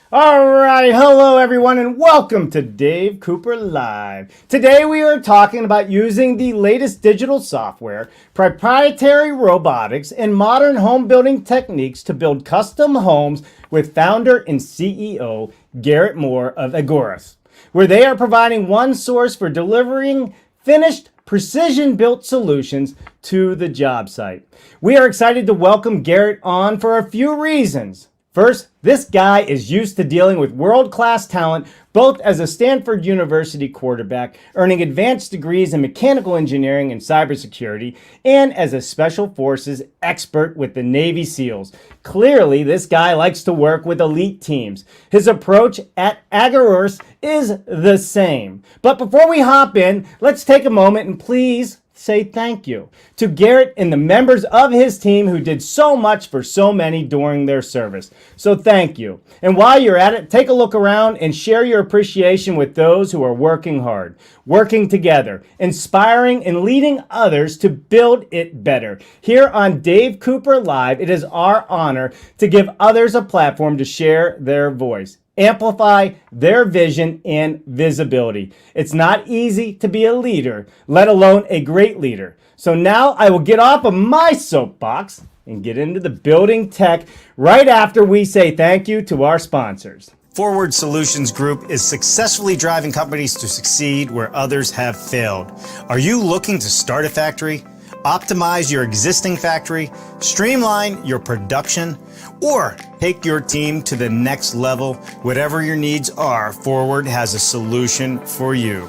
All right, hello everyone, and welcome to Dave Cooper Live. Today we are talking about using the latest digital software, proprietary robotics, and modern home building techniques to build custom homes with founder and CEO Garrett Moore of Agoras, where they are providing one source for delivering finished precision-built solutions to the job site. We are excited to welcome Garrett on for a few reasons. First, this guy is used to dealing with world-class talent, both as a Stanford University quarterback, earning advanced degrees in mechanical engineering and cybersecurity, and as a special forces expert with the Navy SEALs. Clearly, this guy likes to work with elite teams. His approach at Agoras is the same. But before we hop in, let's take a moment and please say thank you to Garrett and the members of his team who did so much for so many during their service. So thank you. And while you're at it, take a look around and share your appreciation with those who are working hard, working together, inspiring and leading others to build it better. Here on Dave Cooper Live, it is our honor to give others a platform to share their voice, amplify their vision and visibility. It's not easy to be a leader, let alone a great leader. So now I will get off of my soapbox and get into the building tech right after we say thank you to our sponsors. Forward Solutions Group is successfully driving companies to succeed where others have failed. Are you looking to start a factory, optimize your existing factory, streamline your production, or take your team to the next level? Whatever your needs are, Forward has a solution for you.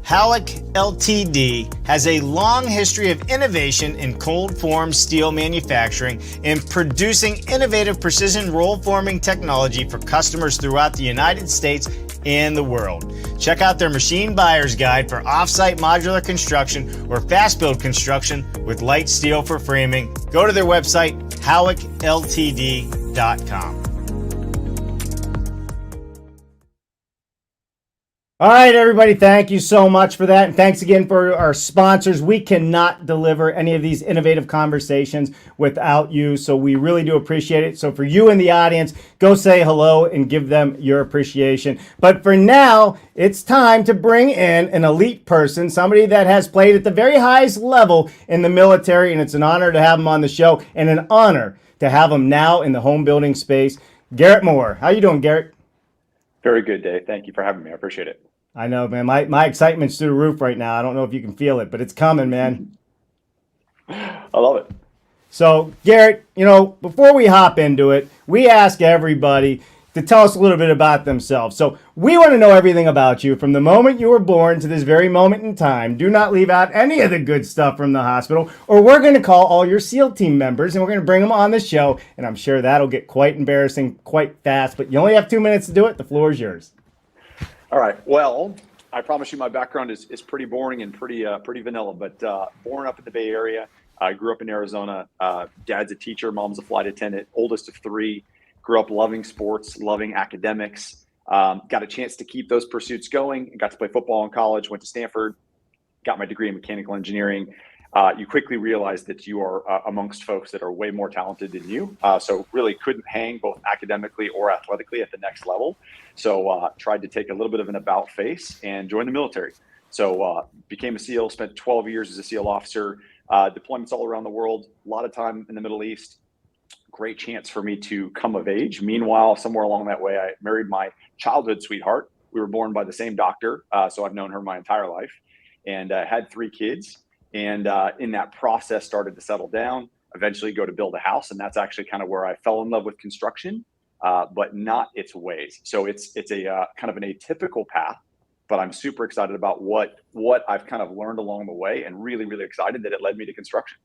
Halleck Ltd. has a long history of innovation in cold form steel manufacturing and producing innovative precision roll forming technology for customers throughout the United States and the world. Check out their machine buyer's guide for off-site modular construction or fast build construction with light steel for framing. Go to their website, halleckltd.com. All right, everybody, thank you so much for that. And thanks again for our sponsors. We cannot deliver any of these innovative conversations without you, so we really do appreciate it. So for you in the audience, go say hello and give them your appreciation. But for now, it's time to bring in an elite person, somebody that has played at the very highest level in the military, and it's an honor to have him on the show and an honor to have him now in the home building space. Garrett Moore. How you doing, Garrett? Very good, Dave. Thank you for having me. I appreciate it. I know, man. My excitement's through the roof right now. I don't know if you can feel it, but it's coming, man. I love it. So, Garrett, before we hop into it, we ask everybody to tell us a little bit about themselves. So we want to know everything about you from the moment you were born to this very moment in time. Do not leave out any of the good stuff from the hospital, or we're going to call all your SEAL team members and we're going to bring them on the show. And I'm sure that'll get quite embarrassing quite fast, but you only have 2 minutes to do it. The floor is yours. All right. Well, I promise you my background is pretty boring and pretty vanilla, but born up in the Bay Area. I grew up in Arizona. Dad's a teacher, mom's a flight attendant, oldest of three. Grew up loving sports, loving academics. Got a chance to keep those pursuits going. Got to play football in college, went to Stanford, got my degree in mechanical engineering. You quickly realize that you are amongst folks that are way more talented than you. So really couldn't hang both academically or athletically at the next level. So tried to take a little bit of an about face and join the military. So became a SEAL, spent 12 years as a SEAL officer, deployments all around the world, a lot of time in the Middle East. Great chance for me to come of age. Meanwhile, somewhere along that way, I married my childhood sweetheart. We were born by the same doctor, so I've known her my entire life, and had 3 kids. And in that process, started to settle down, eventually go to build a house. And that's actually kind of where I fell in love with construction, but not its ways. So it's a kind of an atypical path, but I'm super excited about what I've kind of learned along the way, and really, really excited that it led me to construction.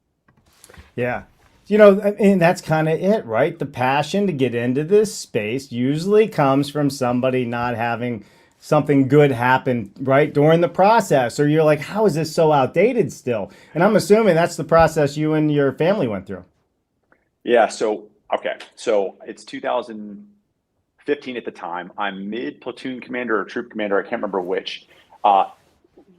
Yeah. And that's kind of it, right? The passion to get into this space usually comes from somebody not having something good happen right during the process, or you're like, how is this so outdated still? And I'm assuming that's the process you and your family went through. Yeah. So it's 2015 at the time. I'm mid platoon commander or troop commander. I can't remember which.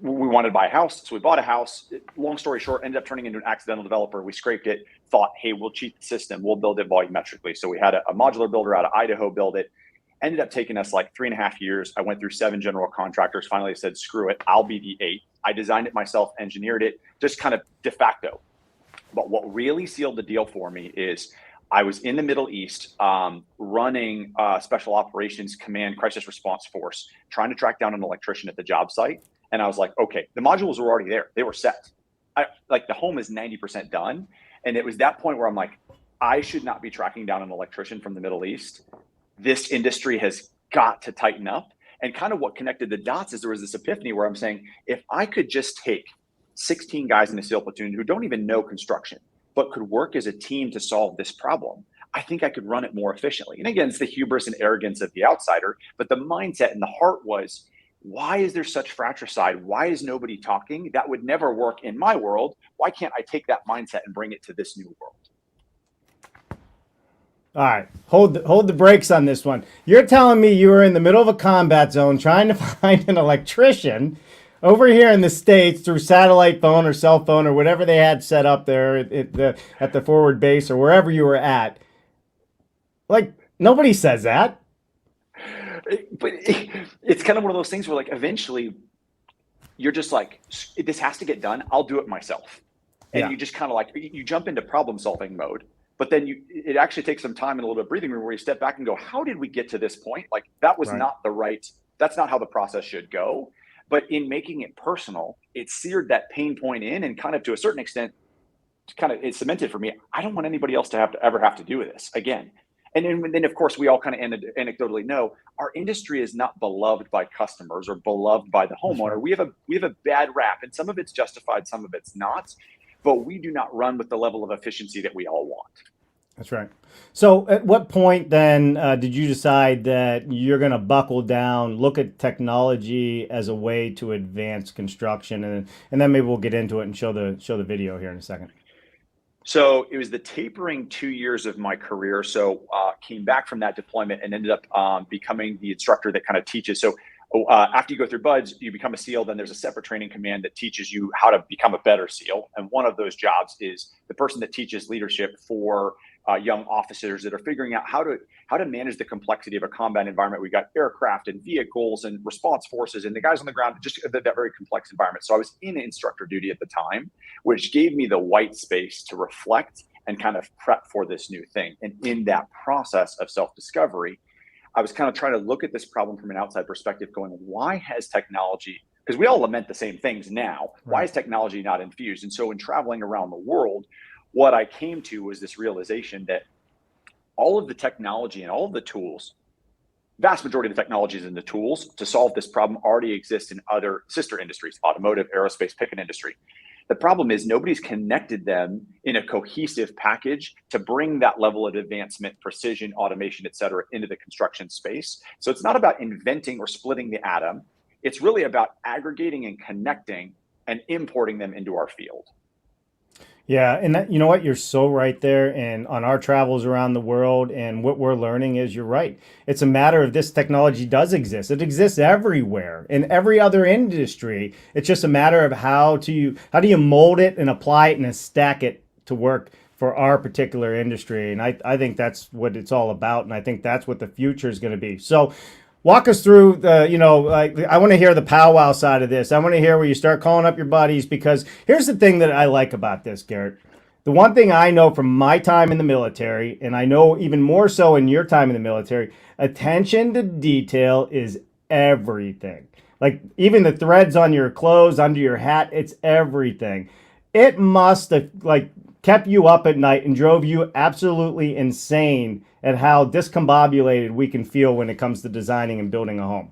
We wanted to buy a house, so we bought a house. Long story short, ended up turning into an accidental developer. We scraped it, thought, hey, we'll cheat the system. We'll build it volumetrically. So we had a modular builder out of Idaho build it. Ended up taking us like 3.5 years. I went through 7 general contractors. Finally, I said, screw it, I'll be the 8th. I designed it myself, engineered it, just kind of de facto. But what really sealed the deal for me is I was in the Middle East running Special Operations Command Crisis Response Force, trying to track down an electrician at the job site. And I was like, okay, the modules were already there. They were set. Like the home is 90% done. And it was that point where I'm like, I should not be tracking down an electrician from the Middle East. This industry has got to tighten up. And kind of what connected the dots is there was this epiphany where I'm saying, if I could just take 16 guys in a SEAL platoon who don't even know construction, but could work as a team to solve this problem, I think I could run it more efficiently. And again, it's the hubris and arrogance of the outsider, but the mindset and the heart was, why is there such fratricide? Why is nobody talking? That would never work in my world. Why can't I take that mindset and bring it to this new world? All right, hold the brakes on this one. You're telling me you were in the middle of a combat zone trying to find an electrician over here in the States through satellite phone or cell phone or whatever they had set up there at the forward base or wherever you were at. Like, nobody says that. But it's kind of one of those things where, like, eventually you're just like, this has to get done. I'll do it myself. And you just kind of like, you jump into problem solving mode. But then it actually takes some time and a little bit of breathing room where you step back and go, how did we get to this point? Like, that was not that's not how the process should go. But in making it personal, it seared that pain point in, and kind of to a certain extent, it cemented for me, I don't want anybody else to ever have to do this again. And then of course, we all kind of anecdotally know our industry is not beloved by customers or beloved by the homeowner. We have a bad rap, and some of it's justified, some of it's not. But we do not run with the level of efficiency that we all want. That's right. So at what point then did you decide that you're going to buckle down, look at technology as a way to advance construction? And then maybe we'll get into it and show the video here in a second. So it was the tapering 2 years of my career. So came back from that deployment and ended up becoming the instructor that kind of teaches. So after you go through BUDS, you become a SEAL. Then there's a separate training command that teaches you how to become a better SEAL. And one of those jobs is the person that teaches leadership for young officers that are figuring out how to manage the complexity of a combat environment. We got aircraft and vehicles and response forces and the guys on the ground, just that very complex environment. So I was in instructor duty at the time, which gave me the white space to reflect and kind of prep for this new thing. And in that process of self-discovery, I was kind of trying to look at this problem from an outside perspective, going, why has technology, because we all lament the same things now, why is technology not infused? And so in traveling around the world, what I came to was this realization that all of the technology and all of the tools, vast majority of the technologies and the tools to solve this problem already exist in other sister industries, automotive, aerospace, pick an industry. The problem is nobody's connected them in a cohesive package to bring that level of advancement, precision, automation, et cetera, into the construction space. So it's not about inventing or splitting the atom. It's really about aggregating and connecting and importing them into our field. Yeah, and that, you know what, you're so right there. And on our travels around the world, and what we're learning is you're right. It's a matter of this technology does exist. It exists everywhere in every other industry. It's just a matter of how do you mold it and apply it and stack it to work for our particular industry. And I think that's what it's all about. And I think that's what the future is going to be. So walk us through I want to hear the powwow side of this. I want to hear where you start calling up your buddies, because here's the thing that I like about this, Garrett. The one thing I know from my time in the military, and I know even more so in your time in the military, attention to detail is everything. Like even the threads on your clothes, under your hat, it's everything. It must have kept you up at night and drove you absolutely insane at how discombobulated we can feel when it comes to designing and building a home.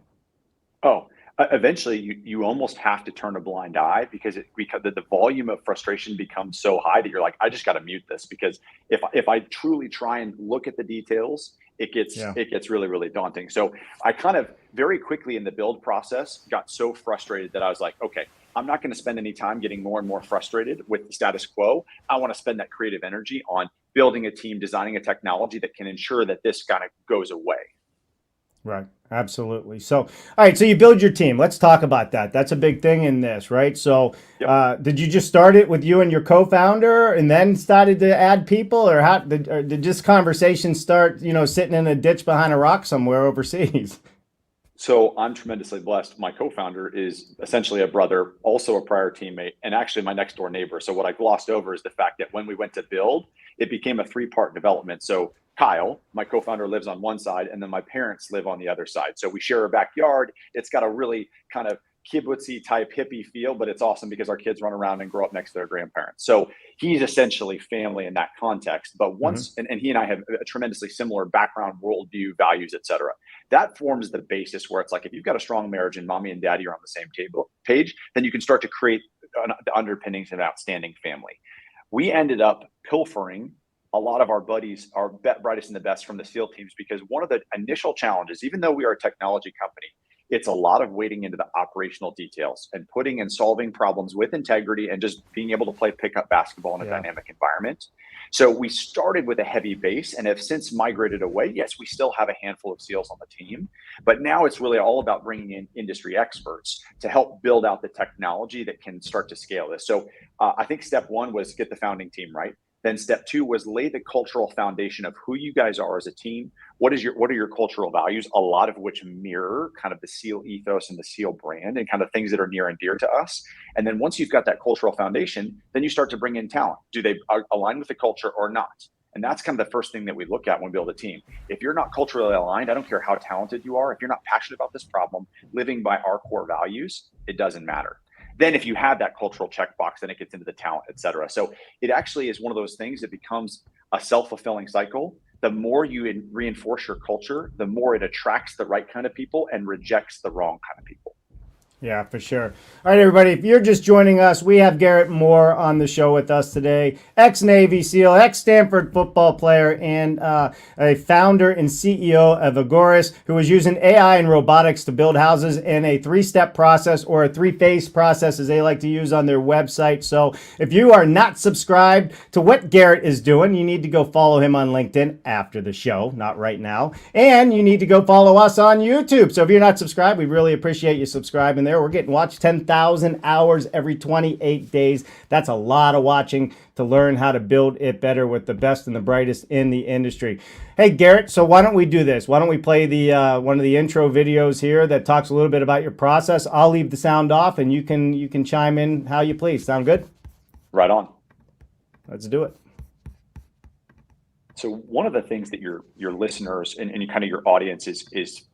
Oh, eventually you almost have to turn a blind eye because the volume of frustration becomes so high that you're like, I just got to mute this, because if I truly try and look at the details, it gets really, really daunting. So I kind of very quickly in the build process got so frustrated that I was like, okay, I'm not going to spend any time getting more and more frustrated with the status quo. I want to spend that creative energy on building a team, designing a technology that can ensure that this kind of goes away. Right. Absolutely. So, all right. So you build your team. Let's talk about that. That's a big thing in this, right? So, Yep. did you just start it with you and your co-founder, and then started to add people, or how did this conversation start? Sitting in a ditch behind a rock somewhere overseas. So I'm tremendously blessed. My co-founder is essentially a brother, also a prior teammate, and actually my next door neighbor. So what I glossed over is the fact that when we went to build, it became a three-part development. So Kyle, my co-founder, lives on one side, and then my parents live on the other side. So we share a backyard. It's got a really kind of kibbutzzy type hippie feel, but it's awesome because our kids run around and grow up next to their grandparents. So he's essentially family in that context. But Hmm. once, and he and I have a tremendously similar background, worldview, values, et cetera. That forms the basis where it's like if you've got a strong marriage and mommy and daddy are on the same page, then you can start to create the underpinnings of an outstanding family. We ended up pilfering a lot of our buddies, our brightest and the best from the SEAL teams, because one of the initial challenges, even though we are a technology company, it's a lot of wading into the operational details and putting and solving problems with integrity and just being able to play pickup basketball in a Yeah. dynamic environment. So we started with a heavy base and have since migrated away. Yes, we still have a handful of SEALs on the team, but now it's really all about bringing in industry experts to help build out the technology that can start to scale this. So I think step one was get the founding team right. Then step two was lay the cultural foundation of who you guys are as a team. What are your cultural values? A lot of which mirror kind of the SEAL ethos and the SEAL brand and kind of things that are near and dear to us. And then once you've got that cultural foundation, then you start to bring in talent. Do they align with the culture or not? And that's kind of the first thing that we look at when we build a team. If you're not culturally aligned, I don't care how talented you are. If you're not passionate about this problem, living by our core values, it doesn't matter. Then if you have that cultural checkbox, then it gets into the talent, et cetera. So it actually is one of those things that becomes a self-fulfilling cycle. The more you reinforce your culture, the more it attracts the right kind of people and rejects the wrong kind of people. Yeah, for sure. All right, everybody, if you're just joining us, we have Garrett Moore on the show with us today, ex-Navy SEAL, ex-Stanford football player, and a founder and CEO of Agorist, who is using AI and robotics to build houses in a three-step process, or a three-phase process, as they like to use on their website. So if you are not subscribed to what Garrett is doing, you need to go follow him on LinkedIn after the show, not right now. And you need to go follow us on YouTube. So if you're not subscribed, we really appreciate you subscribing there. We're getting watched 10,000 hours every 28 days. That's a lot of watching to learn how to build it better with the best and the brightest in the industry. Hey, Garrett, so why don't we do this? Why don't we play the one of the intro videos here that talks a little bit about your process? I'll leave the sound off, and you can chime in how you please. Sound good? Right on. Let's do it. So one of the things that your listeners and kind of your audience is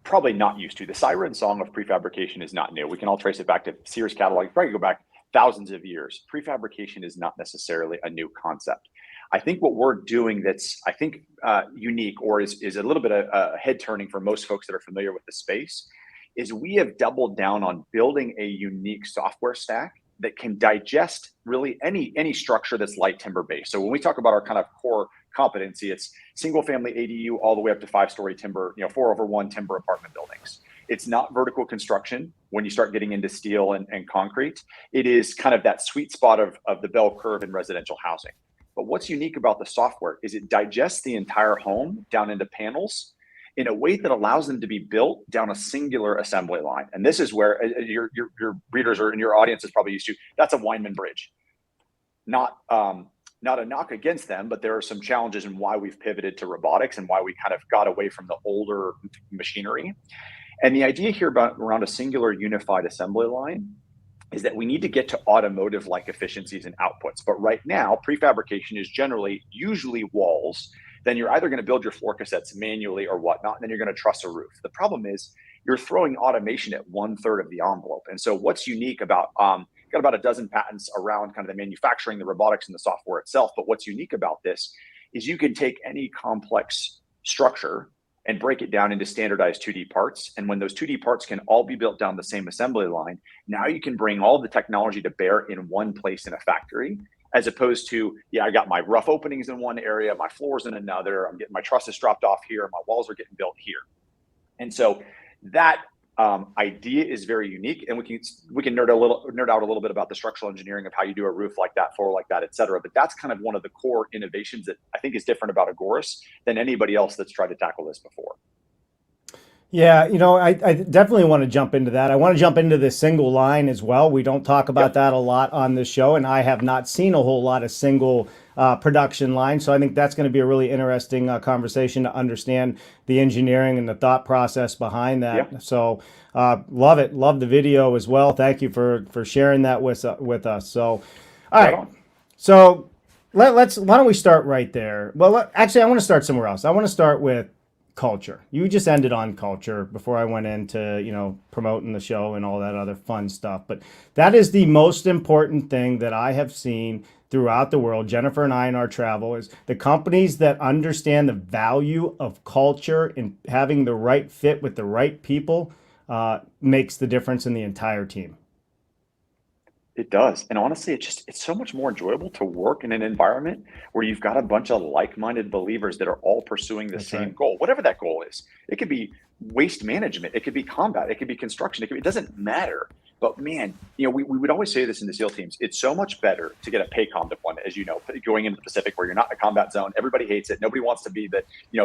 probably not used to. The siren song of prefabrication is not new. We can all trace it back to Sears catalog. Probably go back thousands of years. Prefabrication is not necessarily a new concept. I think what we're doing that's, I think, unique, or is a little bit of head turning for most folks that are familiar with the space, is we have doubled down on building a unique software stack that can digest really any structure that's light timber based. So when we talk about our kind of core competency, it's single family ADU all the way up to 5-story timber, 4/1 timber apartment buildings. It's not vertical construction when you start getting into steel and concrete. It is kind of that sweet spot of the bell curve in residential housing. But what's unique about the software is it digests the entire home down into panels in a way that allows them to be built down a singular assembly line. And this is where your readers or your audience is probably used to. That's a Weinman bridge. Not a knock against them, but there are some challenges in why we've pivoted to robotics and why we kind of got away from the older machinery. And the idea here around a singular unified assembly line is that we need to get to automotive-like efficiencies and outputs. But right now, prefabrication is usually walls. Then you're either going to build your floor cassettes manually or whatnot, and then you're going to truss a roof. The problem is you're throwing automation at 1/3 of the envelope. And so what's unique about, got about a dozen patents around kind of the manufacturing, the robotics, and the software itself. But what's unique about this is you can take any complex structure and break it down into standardized 2D parts. And when those 2D parts can all be built down the same assembly line, now you can bring all the technology to bear in one place in a factory, as opposed to, I got my rough openings in one area, my floors in another, I'm getting my trusses dropped off here, my walls are getting built here. And so that idea is very unique, and we can nerd out a little bit about the structural engineering of how you do a roof like that, floor like that, et cetera. But that's kind of one of the core innovations that I think is different about Agorist than anybody else that's tried to tackle this before. Yeah, I definitely want to jump into that. I want to jump into the single line as well. We don't talk about Yep. that a lot on this show, and I have not seen a whole lot of single production line. So I think that's going to be a really interesting conversation to understand the engineering and the thought process behind Yeah. that. So love it, love the video as well. Thank you for sharing that with us. So, all Right right, on. so let's why don't we start right there? Well, actually, I want to start somewhere else. I want to start with culture. You just ended on culture before I went into, promoting the show and all that other fun stuff. But that is the most important thing that I have seen throughout the world. Jennifer and I in our travel is the companies that understand the value of culture and having the right fit with the right people makes the difference in the entire team. It does. And honestly, it's so much more enjoyable to work in an environment where you've got a bunch of like-minded believers that are all pursuing the That's right. same goal, whatever that goal is. It could be waste management, it could be combat, it could be construction, it doesn't matter. But man, we would always say this in the SEAL teams. It's so much better to get a PACOM deployment, as you know, going into the Pacific where you're not in a combat zone. Everybody hates it. Nobody wants to be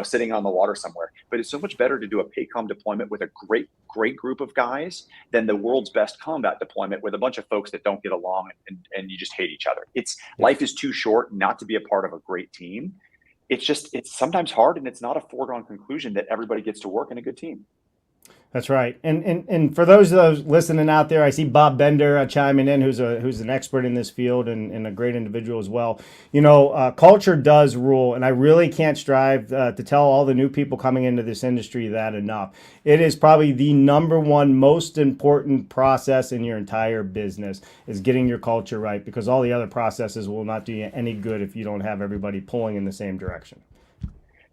sitting on the water somewhere. But it's so much better to do a PACOM deployment with a great group of guys than the world's best combat deployment with a bunch of folks that don't get along and you just hate each other. It's Yeah. life is too short not to be a part of a great team. It's sometimes hard, and it's not a foregone conclusion that everybody gets to work in a good team. That's right. And for those listening out there, I see Bob Bender chiming in, who's an expert in this field and a great individual as well. Culture does rule, and I really can't strive to tell all the new people coming into this industry that enough. It is probably the number one most important process in your entire business is getting your culture right, because all the other processes will not do you any good if you don't have everybody pulling in the same direction.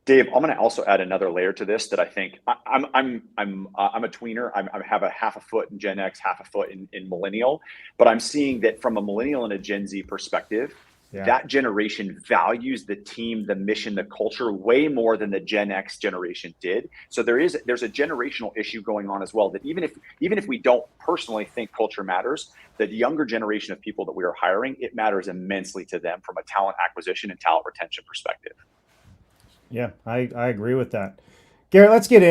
Dave, I'm going to also add another layer to this that I think I'm a tweener. I have a half a foot in Gen X, half a foot in millennial, but I'm seeing that from a millennial and a Gen Z perspective, Yeah. that generation values the team, the mission, the culture way more than the Gen X generation did. So there's a generational issue going on as well. That even if we don't personally think culture matters, the younger generation of people that we are hiring, it matters immensely to them from a talent acquisition and talent retention perspective. Yeah, I agree with that. Garrett, let's get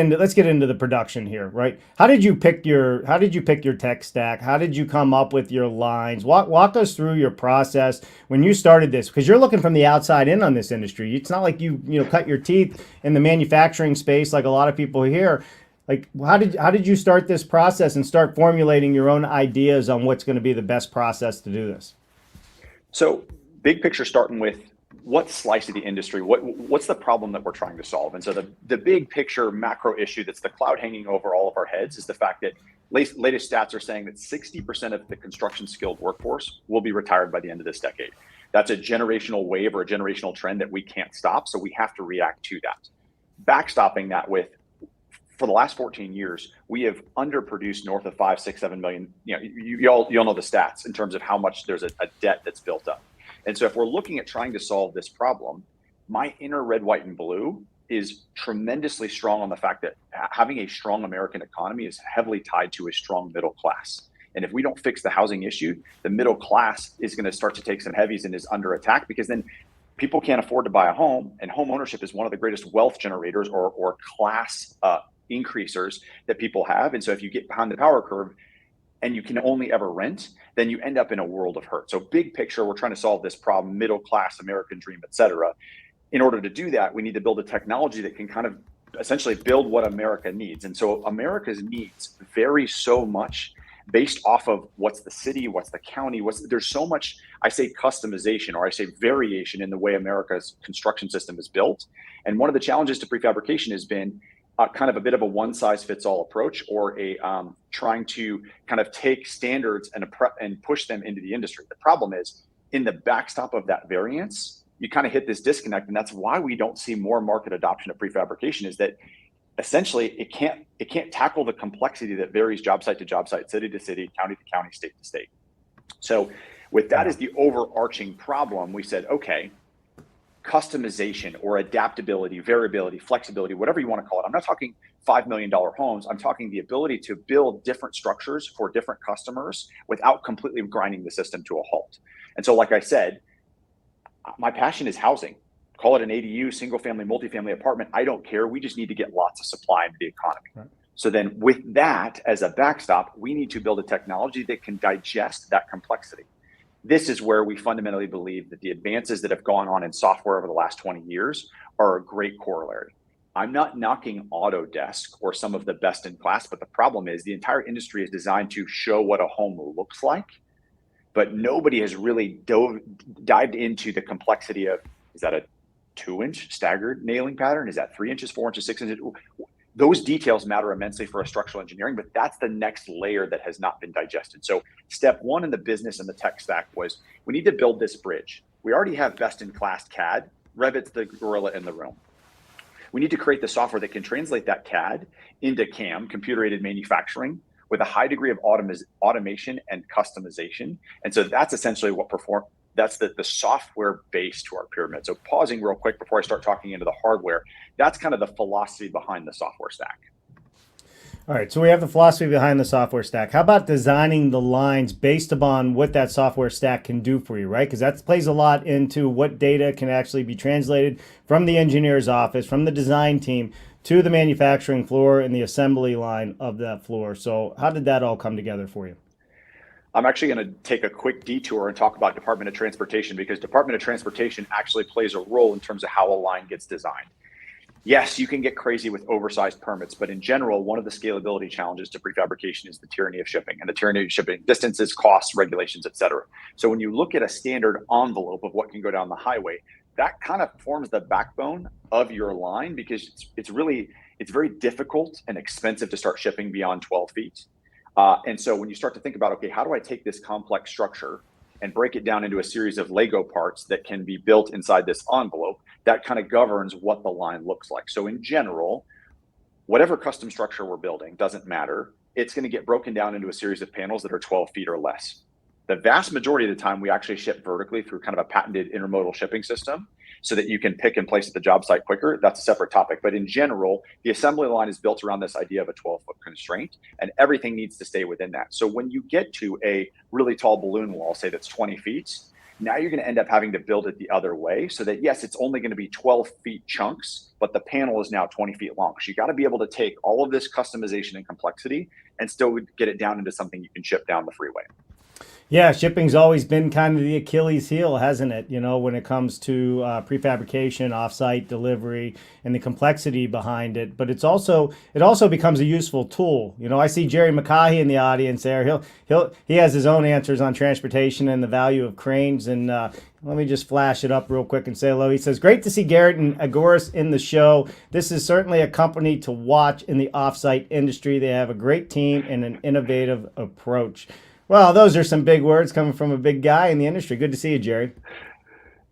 into the production here, right? How did you pick your tech stack? How did you come up with your lines? Walk us through your process when you started this, because you're looking from the outside in on this industry. It's not like you cut your teeth in the manufacturing space like a lot of people here. Like how did you start this process and start formulating your own ideas on what's going to be the best process to do this? So big picture, starting with what slice of the industry, what's the problem that we're trying to solve? And so the big picture macro issue that's the cloud hanging over all of our heads is the fact that latest stats are saying that 60% of the construction skilled workforce will be retired by the end of this decade. That's a generational wave or a generational trend that we can't stop. So we have to react to that. Backstopping that with, for the last 14 years, we have underproduced north of 5, 6, 7 million. You all know the stats in terms of how much there's a debt that's built up. And so if we're looking at trying to solve this problem, my inner red, white, and blue is tremendously strong on the fact that having a strong American economy is heavily tied to a strong middle class. And if we don't fix the housing issue, the middle class is going to start to take some heavies and is under attack, because then people can't afford to buy a home, and home ownership is one of the greatest wealth generators or class increasers that people have. And so if you get behind the power curve and you can only ever rent, then you end up in a world of hurt. So big picture, we're trying to solve this problem, middle class, American dream, et cetera. In order to do that, we need to build a technology that can kind of essentially build what America needs. And so America's needs vary so much based off of what's the city, what's the county, there's so much, I say customization, or I say variation in the way America's construction system is built. And one of the challenges to prefabrication has been kind of a bit of a one size fits all approach, or a trying to kind of take standards and push them into the industry. The problem is, in the backstop of that variance, you kind of hit this disconnect, and that's why we don't see more market adoption of prefabrication. Is that essentially it can't tackle the complexity that varies job site to job site, city to city, county to county, state to state. So with that as the overarching problem, we said, okay, customization or adaptability, variability, flexibility, whatever you want to call it. I'm not talking $5 million homes. I'm talking the ability to build different structures for different customers without completely grinding the system to a halt. And so, like I said, my passion is housing. Call it an ADU, single family, multifamily apartment. I don't care. We just need to get lots of supply into the economy. Right. So then with that as a backstop, we need to build a technology that can digest that complexity. This is where we fundamentally believe that the advances that have gone on in software over the last 20 years are a great corollary. I'm not knocking Autodesk or some of the best in class, but the problem is the entire industry is designed to show what a home looks like, but nobody has really dived into the complexity of, is that a 2-inch staggered nailing pattern? Is that 3 inches, 4 inches, 6 inches? Those details matter immensely for a structural engineering, but that's the next layer that has not been digested. So step one in the business and the tech stack was we need to build this bridge. We already have best in class CAD. Revit's the gorilla in the room. We need to create the software that can translate that CAD into CAM, computer aided manufacturing, with a high degree of automation and customization. And so that's essentially what that's the software base to our pyramid. So pausing real quick before I start talking into the hardware, that's kind of the philosophy behind the software stack. All right, so we have the philosophy behind the software stack. How about designing the lines based upon what that software stack can do for you, right? Because that plays a lot into what data can actually be translated from the engineer's office, from the design team, to the manufacturing floor and the assembly line of that floor. So how did that all come together for you? I'm actually going to take a quick detour and talk about Department of Transportation, because Department of Transportation actually plays a role in terms of how a line gets designed. Yes, you can get crazy with oversized permits, but in general, one of the scalability challenges to prefabrication is the tyranny of shipping, and the tyranny of shipping distances, costs, regulations, et cetera. So when you look at a standard envelope of what can go down the highway, that kind of forms the backbone of your line, because it's very difficult and expensive to start shipping beyond 12 feet. And so when you start to think about, okay, how do I take this complex structure and break it down into a series of Lego parts that can be built inside this envelope, that kind of governs what the line looks like. So in general, whatever custom structure we're building, doesn't matter, it's going to get broken down into a series of panels that are 12 feet or less. The vast majority of the time, we actually ship vertically through kind of a patented intermodal shipping system so that you can pick and place at the job site quicker. That's a separate topic. But in general, the assembly line is built around this idea of a 12-foot constraint, and everything needs to stay within that. So when you get to a really tall balloon wall, say that's 20 feet, now you're going to end up having to build it the other way so that, yes, it's only going to be 12 feet chunks, but the panel is now 20 feet long. So you got to be able to take all of this customization and complexity and still get it down into something you can ship down the freeway. Yeah, shipping's always been kind of the Achilles heel, hasn't it? You know, when it comes to prefabrication, offsite delivery, and the complexity behind it. But it also becomes a useful tool. You know, I see Jerry McCahey in the audience there. He has his own answers on transportation and the value of cranes. And let me just flash it up real quick and say hello. He says, great to see Garrett and Agoras in the show. This is certainly a company to watch in the offsite industry. They have a great team and an innovative approach. Well, those are some big words coming from a big guy in the industry. Good to see you, Jerry.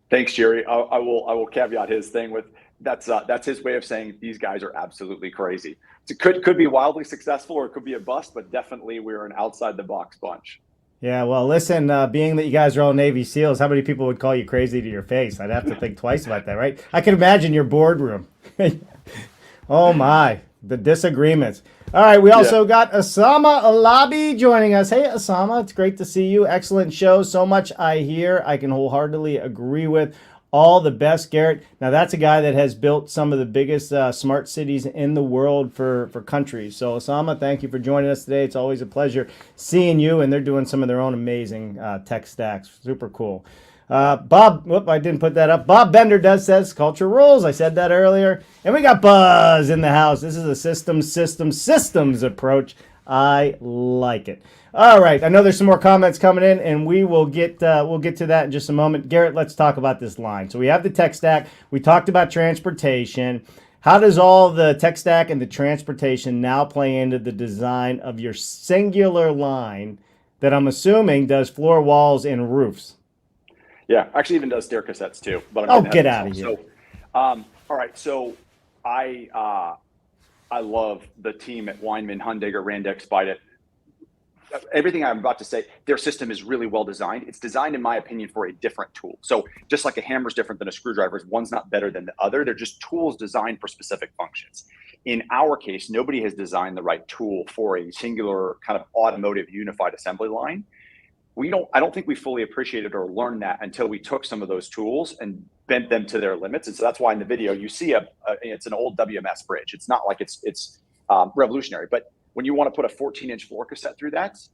Thanks, Jerry. I will caveat his thing with that's his way of saying these guys are absolutely crazy. It could be wildly successful or it could be a bust, but definitely we're an outside the box bunch. Yeah, well, listen, being that you guys are all Navy SEALs, how many people would call you crazy to your face? I'd have to think twice about that, right? I can imagine your boardroom. Oh my, the disagreements. All right, we also got Osama Alabi joining us. Hey, Osama, it's great to see you. Excellent show. So much I hear I can wholeheartedly agree with. All the best, Garrett. Now, that's a guy that has built some of the biggest smart cities in the world for countries. So, Osama, thank you for joining us today. It's always a pleasure seeing you, and they're doing some of their own amazing tech stacks. Super cool. Bob, I didn't put that up. Bob Bender says culture rules. I said that earlier. And we got Buzz in the house. This is a systems approach. I like it. All right. I know there's some more comments coming in, and we'll get to that in just a moment. Garrett, let's talk about this line. So we have the tech stack. We talked about transportation. How does all the tech stack and the transportation now play into the design of your singular line that I'm assuming does floor, walls, and roofs? Yeah, actually even does stair cassettes too. But get out of here. So, all right. So I love the team at Weinman, Hundager, Randex, Spidit. Everything I'm about to say, their system is really well designed. It's designed, in my opinion, for a different tool. So just like a hammer is different than a screwdriver, one's not better than the other. They're just tools designed for specific functions. In our case, nobody has designed the right tool for a singular kind of automotive unified assembly line. I don't think we fully appreciated or learned that until we took some of those tools and bent them to their limits. And so that's why in the video you see it's an old WMS bridge. It's not like it's revolutionary. But when you want to put a 14-inch floor cassette through that's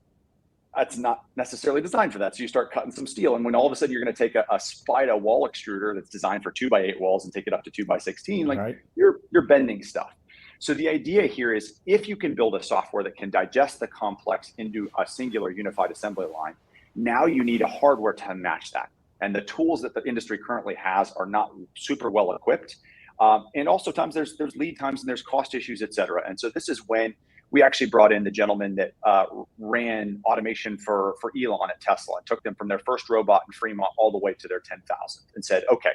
not necessarily designed for that. So you start cutting some steel. And when all of a sudden you're going to take a Spida wall extruder that's designed for 2x8 walls and take it up to 2x16, like Right. you're bending stuff. So the idea here is if you can build a software that can digest the complex into a singular unified assembly line, now you need a hardware to match that. And the tools that the industry currently has are not super well equipped. And also times there's lead times and there's cost issues, et cetera. And so this is when we actually brought in the gentleman that ran automation for Elon at Tesla and took them from their first robot in Fremont all the way to their 10,000 and said, okay,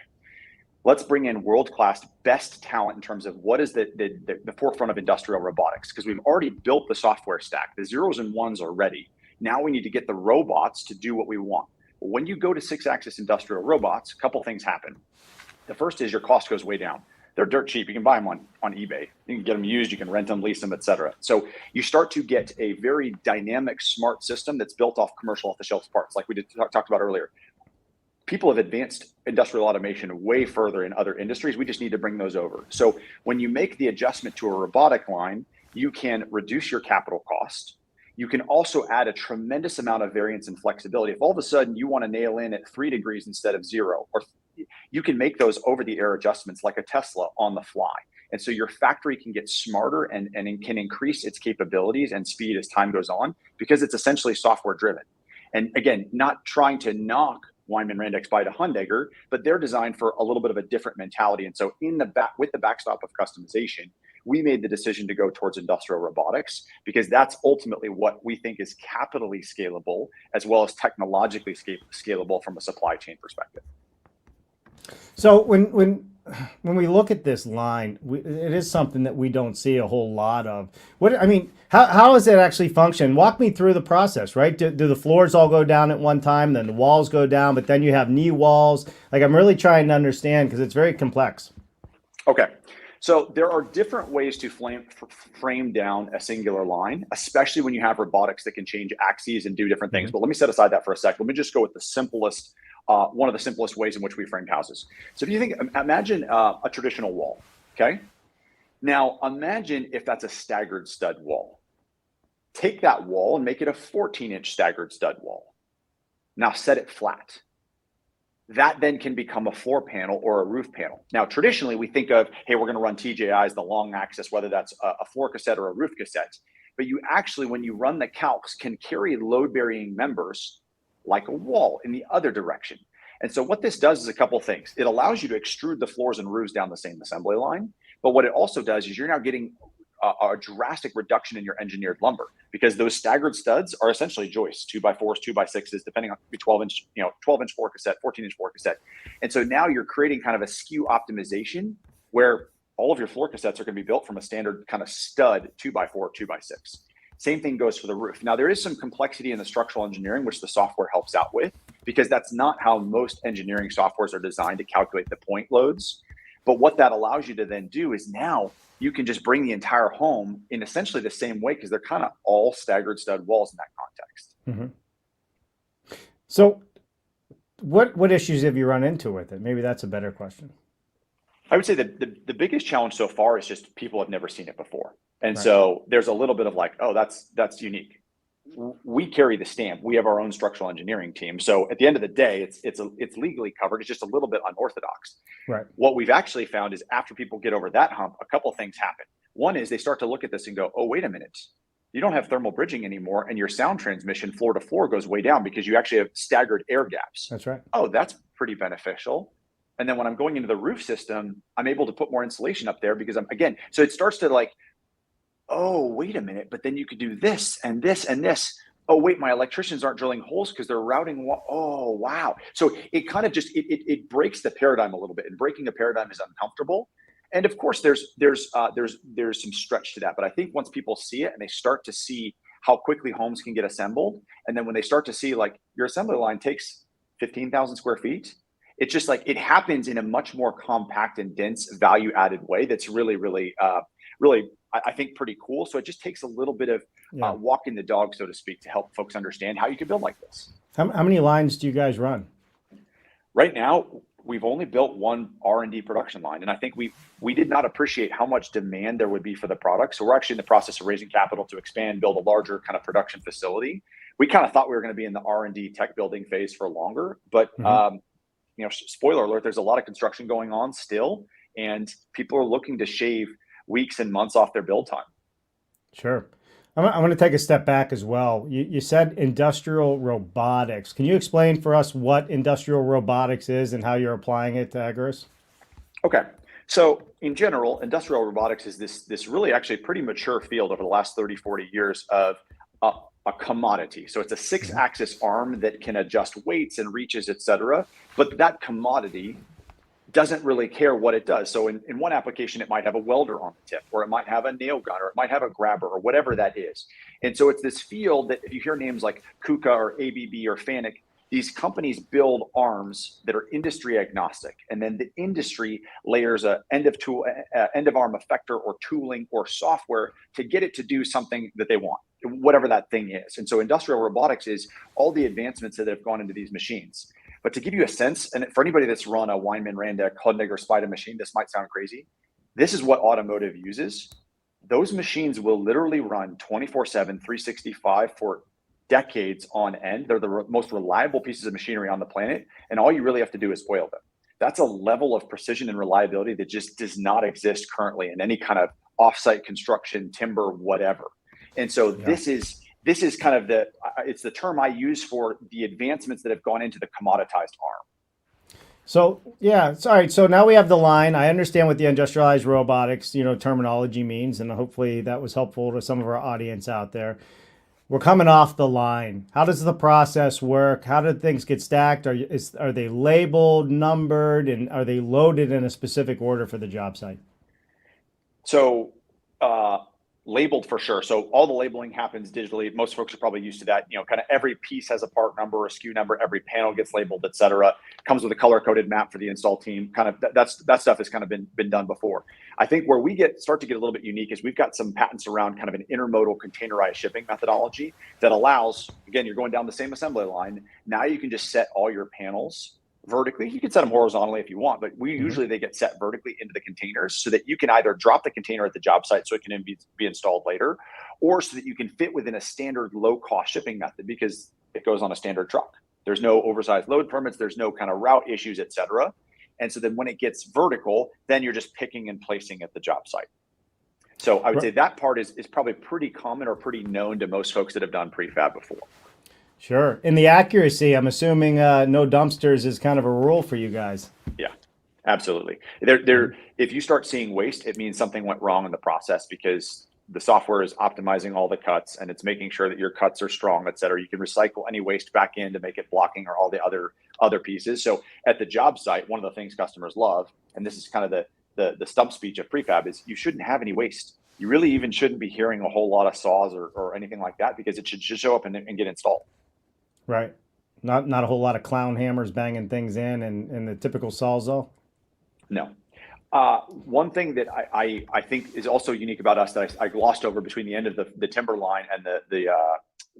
let's bring in world-class best talent in terms of what is the forefront of industrial robotics, because we've already built the software stack. The zeros and ones are ready. Now we need to get the robots to do what we want. When you go to 6-axis industrial robots, a couple things happen. The first is your cost goes way down. They're dirt cheap. You can buy them on eBay. You can get them used. You can rent them, lease them, et cetera. So you start to get a very dynamic, smart system that's built off commercial off-the-shelf parts, like we talked about earlier. People have advanced industrial automation way further in other industries. We just need to bring those over. So when you make the adjustment to a robotic line, you can reduce your capital cost. You can also add a tremendous amount of variance and flexibility. If all of a sudden you want to nail in at 3 degrees instead of 0, or you can make those over-the-air adjustments like a Tesla on the fly. And so your factory can get smarter and can increase its capabilities and speed as time goes on, because it's essentially software driven. And again, not trying to knock Weinmann, Randex, Spida, Hundegger, but they're designed for a little bit of a different mentality. And so with the backstop of customization, we made the decision to go towards industrial robotics, because that's ultimately what we think is capitally scalable as well as technologically scalable from a supply chain perspective. So when we look at this line, it is something that we don't see a whole lot of. How does it actually function? Walk me through the process, right? Do the floors all go down at one time, then the walls go down, but then you have knee walls? Like, I'm really trying to understand because it's very complex. Okay. So there are different ways to frame down a singular line, especially when you have robotics that can change axes and do different things. But let me set aside that for a sec. Let me just go with the simplest, one of the simplest ways in which we framed houses. So if you think, imagine a traditional wall, okay? Now imagine if that's a staggered stud wall. Take that wall and make it a 14-inch staggered stud wall. Now set it flat. That then can become a floor panel or a roof panel. Now, traditionally, we think of, hey, we're going to run TJIs, the long axis, whether that's a floor cassette or a roof cassette. But you actually, when you run the calcs, can carry load-bearing members like a wall in the other direction. And so what this does is a couple things. It allows you to extrude the floors and roofs down the same assembly line. But what it also does is you're now getting a drastic reduction in your engineered lumber, because those staggered studs are essentially joists, 2x4s, 2x6s, depending on 12-inch, 12-inch floor cassette, 14-inch floor cassette. And so now you're creating kind of a skew optimization where all of your floor cassettes are going to be built from a standard kind of stud 2x4, 2x6. Same thing goes for the roof. Now, there is some complexity in the structural engineering, which the software helps out with, because that's not how most engineering softwares are designed to calculate the point loads. But what that allows you to then do is now you can just bring the entire home in essentially the same way, because they're kind of all staggered stud walls in that context. Mm-hmm. So what issues have you run into with it? Maybe that's a better question. I would say that the biggest challenge so far is just people have never seen it before. And Right. So there's a little bit of like, oh, that's unique. We carry the stamp. We have our own structural engineering team. So at the end of the day, it's legally covered. It's just a little bit unorthodox. Right. What we've actually found is after people get over that hump, a couple of things happen. One is they start to look at this and go, oh, wait a minute. You don't have thermal bridging anymore, and your sound transmission floor to floor goes way down because you actually have staggered air gaps. That's right. Oh, that's pretty beneficial. And then when I'm going into the roof system, I'm able to put more insulation up there because so it starts to like, oh, wait a minute, but then you could do this and this and this. Oh, wait, my electricians aren't drilling holes because they're routing. Oh, wow. So it kind of just, it breaks the paradigm a little bit, and breaking a paradigm is uncomfortable. And of course there's some stretch to that. But I think once people see it and they start to see how quickly homes can get assembled, and then when they start to see like your assembly line takes 15,000 square feet, it's just like it happens in a much more compact and dense value added way. That's really, really, I think pretty cool. So it just takes a little bit of walking the dog, so to speak, to help folks understand how you can build like this. How many lines do you guys run? Right now, we've only built one R&D production line. And I think we did not appreciate how much demand there would be for the product. So we're actually in the process of raising capital to expand, build a larger kind of production facility. We kind of thought we were going to be in the R&D tech building phase for longer, but spoiler alert, there's a lot of construction going on still, and people are looking to shave weeks and months off their build time. Sure. I want to take a step back as well. You said industrial robotics. Can you explain for us what industrial robotics is and how you're applying it to Agorist? Okay. So in general, industrial robotics is this really actually pretty mature field over the last 30, 40 years of a commodity. So it's a 6-axis arm that can adjust weights and reaches, et cetera. But that commodity doesn't really care what it does. So in one application, it might have a welder on the tip, or it might have a nail gun, or it might have a grabber, or whatever that is. And so it's this field that if you hear names like KUKA or ABB or FANUC, these companies build arms that are industry agnostic. And then the industry layers a end of arm effector or tooling or software to get it to do something that they want, whatever that thing is. And so industrial robotics is all the advancements that have gone into these machines. But to give you a sense, and for anybody that's run a Weinmann, Randeck, Hudnig, or Spida machine, this might sound crazy. This is what automotive uses. Those machines will literally run 24/7, 365 for decades on end. They're the most reliable pieces of machinery on the planet, and all you really have to do is oil them. That's a level of precision and reliability that just does not exist currently in any kind of offsite construction, timber, whatever. And so this is kind of it's the term I use for the advancements that have gone into the commoditized arm. So, yeah, sorry. So now we have the line. I understand what the industrialized robotics, terminology means, and hopefully that was helpful to some of our audience out there. We're coming off the line. How does the process work? How do things get stacked? Are they labeled, numbered, and are they loaded in a specific order for the job site? So, labeled for sure. So all the labeling happens digitally. Most folks are probably used to that. Kind of every piece has a part number or a SKU number. Every panel gets labeled, et cetera. Comes with a color-coded map for the install team. Kind of that stuff has kind of been done before. I think where we start to get a little bit unique is we've got some patents around kind of an intermodal containerized shipping methodology that allows, again, you're going down the same assembly line. Now you can just set all your panels vertically. You can set them horizontally if you want, but usually they get set vertically into the containers so that you can either drop the container at the job site so it can be installed later, or so that you can fit within a standard low-cost shipping method because it goes on a standard truck. There's no oversized load permits, there's no kind of route issues, et cetera. And so then when it gets vertical, then you're just picking and placing at the job site. So I would say that part is probably pretty common or pretty known to most folks that have done prefab before. Sure. And the accuracy, I'm assuming no dumpsters is kind of a rule for you guys. Yeah, absolutely. If you start seeing waste, it means something went wrong in the process because the software is optimizing all the cuts and it's making sure that your cuts are strong, et cetera. You can recycle any waste back in to make it blocking or all the other pieces. So at the job site, one of the things customers love, and this is kind of the stump speech of prefab, is you shouldn't have any waste. You really even shouldn't be hearing a whole lot of saws or anything like that because it should just show up and get installed. Right. Not a whole lot of clown hammers banging things in and the typical Sawzall. No. One thing that I think is also unique about us that I glossed over between the end of the timber line and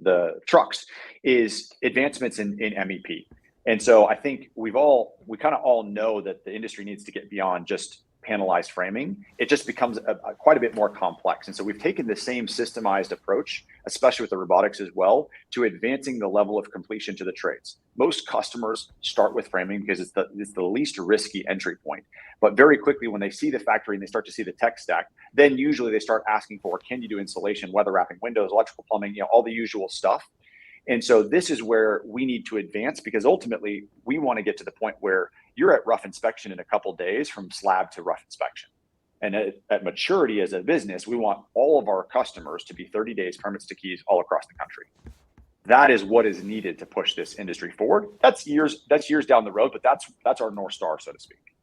the trucks is advancements in MEP. And so I think we kind of all know that the industry needs to get beyond just panelized framing. It just becomes quite a bit more complex. And so we've taken the same systemized approach, especially with the robotics as well, to advancing the level of completion to the trades. Most customers start with framing because it's the least risky entry point. But very quickly, when they see the factory and they start to see the tech stack, then usually they start asking for, can you do insulation, weather wrapping, windows, electrical plumbing, all the usual stuff. And so this is where we need to advance because ultimately we want to get to the point where you're at rough inspection in a couple of days from slab to rough inspection. And at maturity as a business, we want all of our customers to be 30 days permits to keys all across the country. That is what is needed to push this industry forward. That's years down the road, but that's our North Star, so to speak.